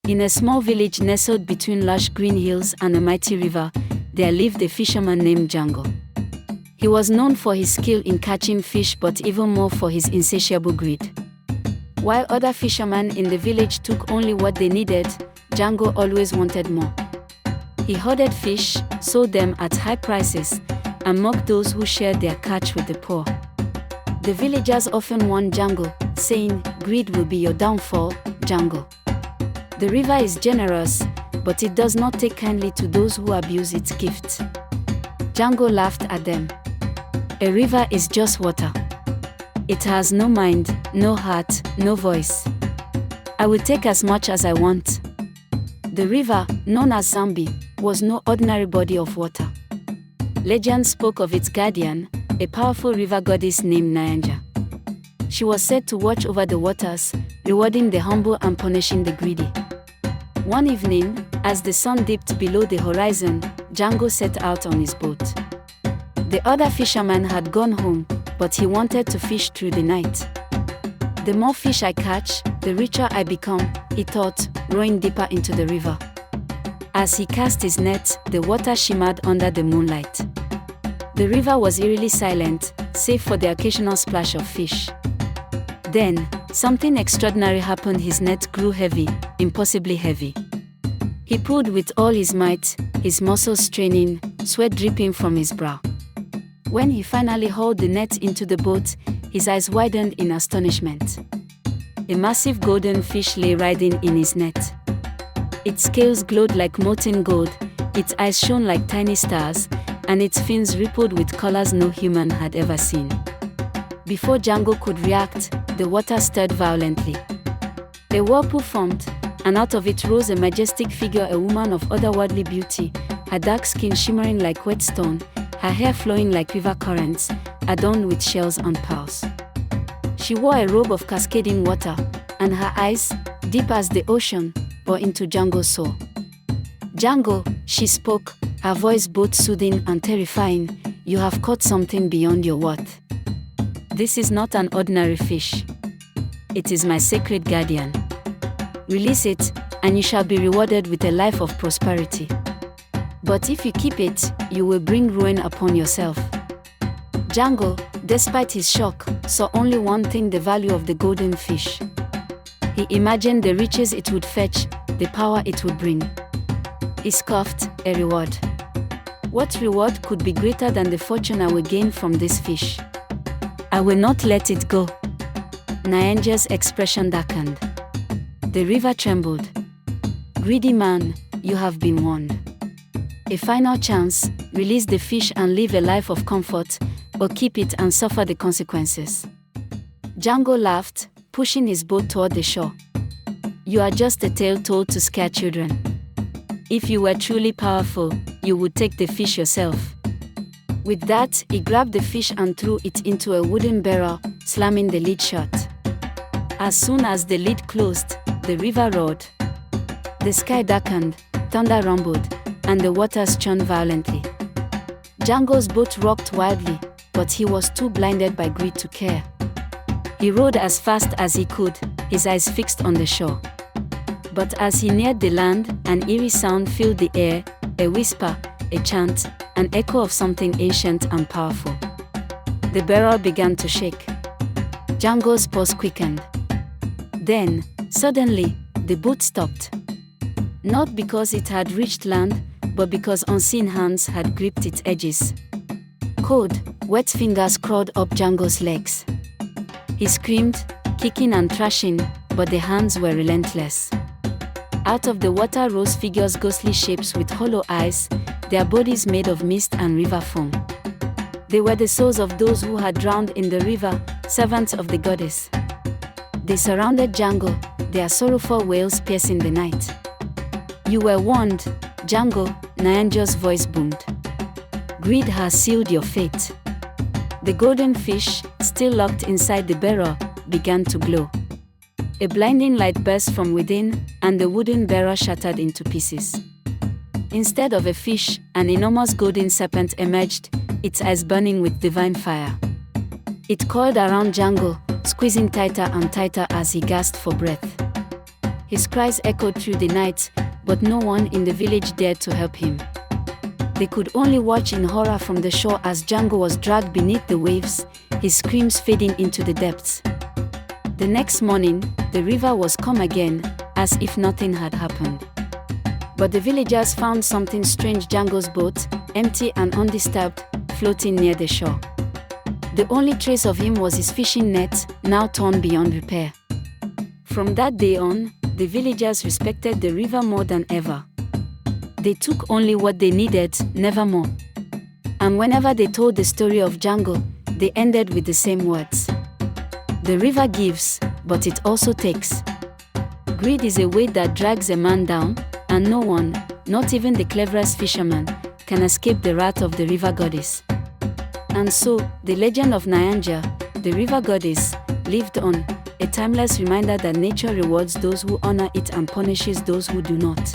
In a small village nestled between lush green hills and a mighty river, there lived a fisherman named Jango. He was known for his skill in catching fish, but even more for his insatiable greed. While other fishermen in the village took only what they needed, Jango always wanted more. He hoarded fish, sold them at high prices, and mocked those who shared their catch with the poor. The villagers often warned Jango, saying, "Greed will be your downfall, Jango. The river is generous, but it does not take kindly to those who abuse its gifts." Jango laughed at them. "A river is just water. It has no mind, no heart, no voice. I will take as much as I want." The river, known as Zambi, was no ordinary body of water. Legend spoke of its guardian, a powerful river goddess named Nyanja. She was said to watch over the waters, rewarding the humble and punishing the greedy. One evening, as the sun dipped below the horizon, Jango set out on his boat. The other fishermen had gone home, but he wanted to fish through the night. "The more fish I catch, the richer I become," he thought, rowing deeper into the river. As he cast his net, the water shimmered under the moonlight. The river was eerily silent, save for the occasional splash of fish. Then, something extraordinary happened. His net grew heavy, impossibly heavy. He pulled with all his might, his muscles straining, sweat dripping from his brow. When he finally hauled the net into the boat, his eyes widened in astonishment. A massive golden fish lay writhing in his net. Its scales glowed like molten gold, its eyes shone like tiny stars, and its fins rippled with colors no human had ever seen. Before Jango could react, the water stirred violently. A whirlpool formed, and out of it rose a majestic figure, a woman of otherworldly beauty, her dark skin shimmering like wet stone, her hair flowing like river currents, adorned with shells and pearls. She wore a robe of cascading water, and her eyes, deep as the ocean, bore into Jango's soul. "Jango," she spoke, her voice both soothing and terrifying, "you have caught something beyond your worth. This is not an ordinary fish. It is my sacred guardian. Release it, and you shall be rewarded with a life of prosperity. But if you keep it, you will bring ruin upon yourself." Jango, despite his shock, saw only one thing: the value of the golden fish. He imagined the riches it would fetch, the power it would bring. He scoffed, "A reward? What reward could be greater than the fortune I will gain from this fish? I will not let it go." Nyanja's expression darkened. The river trembled. "Greedy man, you have been warned. A final chance: release the fish and live a life of comfort, or keep it and suffer the consequences." Jango laughed, pushing his boat toward the shore. "You are just a tale told to scare children. If you were truly powerful, you would take the fish yourself." With that, he grabbed the fish and threw it into a wooden barrel, slamming the lid shut. As soon as the lid closed, the river roared. The sky darkened, thunder rumbled, and the waters churned violently. Jango's boat rocked wildly, but he was too blinded by greed to care. He rowed as fast as he could, his eyes fixed on the shore. But as he neared the land, an eerie sound filled the air, a whisper, a chant, an echo of something ancient and powerful. The barrel began to shake. Jango's pulse quickened. Then, suddenly, the boat stopped. Not because it had reached land, but because unseen hands had gripped its edges. Cold, wet fingers crawled up Jango's legs. He screamed, kicking and thrashing, but the hands were relentless. Out of the water rose figures, ghostly shapes with hollow eyes, their bodies made of mist and river foam. They were the souls of those who had drowned in the river, servants of the goddess. They surrounded Jango, their sorrowful wails piercing the night. "You were warned, Jango," Nyanja's voice boomed. "Greed has sealed your fate." The golden fish, still locked inside the barrel, began to glow. A blinding light burst from within, and the wooden barrel shattered into pieces. Instead of a fish, an enormous golden serpent emerged, its eyes burning with divine fire. It coiled around Jango, squeezing tighter and tighter as he gasped for breath. His cries echoed through the night, but no one in the village dared to help him. They could only watch in horror from the shore as Jango was dragged beneath the waves, his screams fading into the depths. The next morning, the river was calm again, as if nothing had happened. But the villagers found something strange: Jango's boat, empty and undisturbed, floating near the shore. The only trace of him was his fishing net, now torn beyond repair. From that day on, the villagers respected the river more than ever. They took only what they needed, never more. And whenever they told the story of Jango, they ended with the same words. The river gives, but it also takes. Greed is a weight that drags a man down, and no one, not even the cleverest fisherman, can escape the wrath of the river goddess. And so, the legend of Nyanja, the river goddess, lived on, a timeless reminder that nature rewards those who honor it and punishes those who do not.